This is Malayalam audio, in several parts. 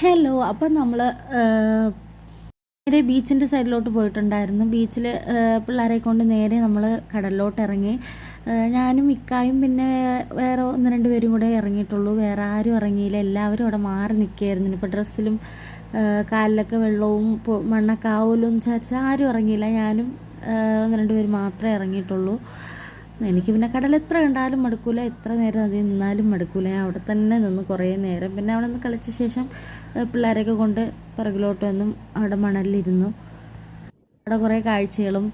ഹലോ. അപ്പം നമ്മൾ നേരെ ബീച്ചിൻ്റെ സൈഡിലോട്ട് പോയിട്ടുണ്ടായിരുന്നു. ബീച്ചിൽ പിള്ളേരെ കൊണ്ട് നേരെ നമ്മൾ കടലിലോട്ട് ഇറങ്ങി. ഞാനും ഇക്കായും പിന്നെ വേറെ ഒന്ന് രണ്ട് പേരും കൂടെ ഇറങ്ങിയിട്ടുള്ളൂ. വേറെ ആരും ഇറങ്ങിയില്ല. എല്ലാവരും അവിടെ മാറി നിൽക്കുകയായിരുന്നു. ഇപ്പോൾ ഡ്രസ്സിലും കാലിലൊക്കെ വെള്ളവും മണ്ണൊക്കെ ആവുമല്ലോ എന്ന് വിചാരിച്ചാൽ ആരും ഇറങ്ങിയില്ല. ഞാനും ഒന്ന് രണ്ട് പേര് മാത്രമേ ഇറങ്ങിയിട്ടുള്ളൂ. എനിക്ക് പിന്നെ കടൽ എത്ര കണ്ടാലും മടുക്കൂല, എത്ര നേരം അതിൽ നിന്നാലും മടുക്കൂല. ഞാൻ അവിടെ തന്നെ നിന്ന് കുറേ നേരം. പിന്നെ അവിടെ നിന്ന് കളിച്ച ശേഷം പിള്ളേരെയൊക്കെ കൊണ്ട് പിറകിലോട്ട് വന്നും അവിടെ മണലിലിരുന്നു. അവിടെ കുറേ കാഴ്ചകളും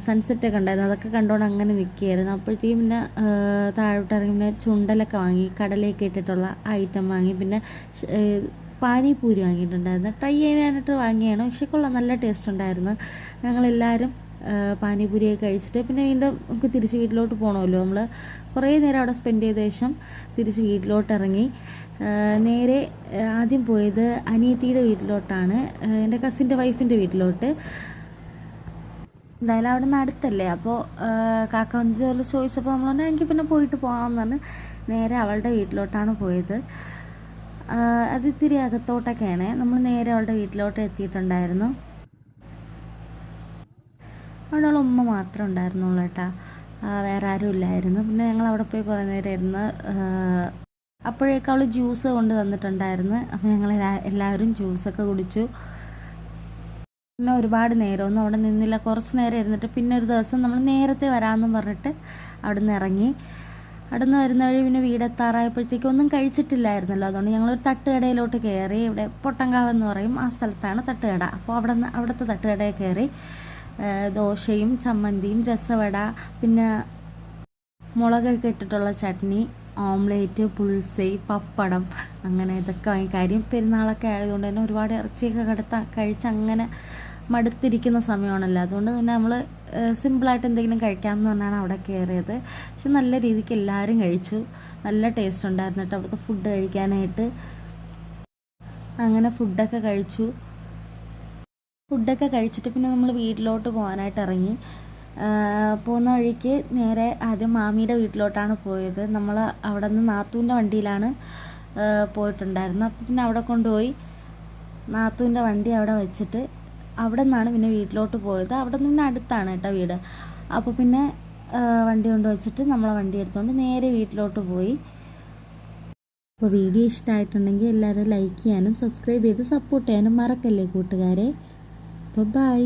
സൺസെറ്റൊക്കെ ഉണ്ടായിരുന്നു. അതൊക്കെ കണ്ടുകൊണ്ട് അങ്ങനെ നിൽക്കുകയായിരുന്നു. അപ്പോഴത്തേക്കും പിന്നെ താഴോട്ട് ഇറങ്ങി പിന്നെ ചുണ്ടലൊക്കെ വാങ്ങി, കടലേക്ക് ഇട്ടിട്ടുള്ള ഐറ്റം വാങ്ങി. പിന്നെ പാനിപൂരി വാങ്ങിയിട്ടുണ്ടായിരുന്നു. ട്രൈ ചെയ്യാനായിട്ട് വാങ്ങിയാണ്. പക്ഷേ കൊള്ളാം, നല്ല ടേസ്റ്റ് ഉണ്ടായിരുന്നു. ഞങ്ങളെല്ലാവരും പാനിപൂരിയൊക്കെ കഴിച്ചിട്ട് പിന്നെ വീണ്ടും നമുക്ക് തിരിച്ച് വീട്ടിലോട്ട് പോകണമല്ലോ. നമ്മൾ കുറേ നേരം അവിടെ സ്പെൻഡ് ചെയ്ത ശേഷം തിരിച്ച് വീട്ടിലോട്ട് ഇറങ്ങി. നേരെ ആദ്യം പോയത് അനിയത്തിയുടെ വീട്ടിലോട്ടാണ്, എൻ്റെ കസിൻ്റെ വൈഫിൻ്റെ വീട്ടിലോട്ട്. എന്തായാലും അവിടെ നിന്ന് അടുത്തല്ലേ, അപ്പോൾ കാക്ക വഞ്ചോല് ചോദിച്ചപ്പോൾ നമ്മൾ പറഞ്ഞാൽ എനിക്ക് പിന്നെ പോയിട്ട് പോകാമെന്ന് പറഞ്ഞ് നേരെ അവളുടെ വീട്ടിലോട്ടാണ് പോയത്. അത് ഇത്തിരി അകത്തോട്ടൊക്കെയാണ്. നമ്മൾ നേരെ അവളുടെ വീട്ടിലോട്ട് എത്തിയിട്ടുണ്ടായിരുന്നു. അവിടെ അവളുടെ ഉമ്മ മാത്രമേ ഉണ്ടായിരുന്നുള്ളൂ കേട്ടോ, വേറെ ആരും ഇല്ലായിരുന്നു. പിന്നെ ഞങ്ങൾ അവിടെ പോയി കുറേ നേരം ഇരുന്ന്. അപ്പോഴേക്കും അവൾ ജ്യൂസ് കൊണ്ട് തന്നിട്ടുണ്ടായിരുന്നു. അപ്പോൾ ഞങ്ങൾ എല്ലാവരും ജ്യൂസൊക്കെ കുടിച്ചു. പിന്നെ ഒരുപാട് നേരമൊന്നും അവിടെ നിന്നില്ല, കുറച്ച് നേരം ഇരുന്നിട്ട് പിന്നെ ഒരു ദിവസം നമ്മൾ നേരത്തെ വരാമെന്നും പറഞ്ഞിട്ട് അവിടെ നിന്ന് ഇറങ്ങി. അവിടെ നിന്ന് വരുന്ന വഴി പിന്നെ വീടെത്താറായപ്പോഴത്തേക്കും ഒന്നും കഴിച്ചിട്ടില്ലായിരുന്നല്ലോ. അതുകൊണ്ട് ഞങ്ങളൊരു തട്ടുകടയിലോട്ട് കയറി. ഇവിടെ പൊട്ടങ്കാവെന്ന് പറയും, ആ സ്ഥലത്താണ് തട്ടുകട. അപ്പോൾ അവിടുത്തെ തട്ടുകടയിൽ കയറി ദോശയും ചമ്മന്തിയും രസവട, പിന്നെ മുളകൊക്കെ ഇട്ടിട്ടുള്ള ചട്നി, ഓംലേറ്റ്, പുൾസൈ, പപ്പടം, അങ്ങനെ ഇതൊക്കെ വാങ്ങി. കാര്യം പെരുന്നാളൊക്കെ ആയതുകൊണ്ട് തന്നെ ഒരുപാട് ഇറച്ചിയൊക്കെ കഴിച്ച് അങ്ങനെ മടുത്തിരിക്കുന്ന സമയമാണല്ലോ. അതുകൊണ്ട് തന്നെ നമ്മൾ സിമ്പിളായിട്ട് എന്തെങ്കിലും കഴിക്കാമെന്ന് പറഞ്ഞാണ് അവിടെ കയറിയത്. പക്ഷെ നല്ല രീതിക്ക് എല്ലാവരും കഴിച്ചു. നല്ല ടേസ്റ്റ് ഉണ്ടായിരുന്നു കേട്ടോ അവിടുത്തെ ഫുഡ് കഴിക്കാനായിട്ട്. അങ്ങനെ ഫുഡൊക്കെ കഴിച്ചിട്ട് പിന്നെ നമ്മൾ വീട്ടിലോട്ട് പോകാനായിട്ട് ഇറങ്ങി. പോകുന്ന വഴിക്ക് നേരെ ആദ്യം മാമിയുടെ വീട്ടിലോട്ടാണ് പോയത്. നമ്മൾ അവിടെ നിന്ന് നാത്തൂൻ്റെ വണ്ടിയിലാണ് പോയിട്ടുണ്ടായിരുന്നത്. അപ്പോൾ പിന്നെ അവിടെ കൊണ്ടുപോയി നാത്തൂൻ്റെ വണ്ടി അവിടെ വെച്ചിട്ട് അവിടെ നിന്നാണ് പിന്നെ വീട്ടിലോട്ട് പോയത്. അവിടെ നിന്ന് അടുത്താണ് കേട്ടോ വീട്. അപ്പോൾ പിന്നെ വണ്ടി കൊണ്ട് വെച്ചിട്ട് നമ്മളെ വണ്ടി എടുത്തുകൊണ്ട് നേരെ വീട്ടിലോട്ട് പോയി. അപ്പോൾ വീഡിയോ ഇഷ്ടമായിട്ടുണ്ടെങ്കിൽ എല്ലാവരും ലൈക്ക് ചെയ്യാനും സബ്സ്ക്രൈബ് ചെയ്ത് സപ്പോർട്ട് ചെയ്യാനും മറക്കല്ലേ കൂട്ടുകാരെ. അപ്പോൾ ബൈ.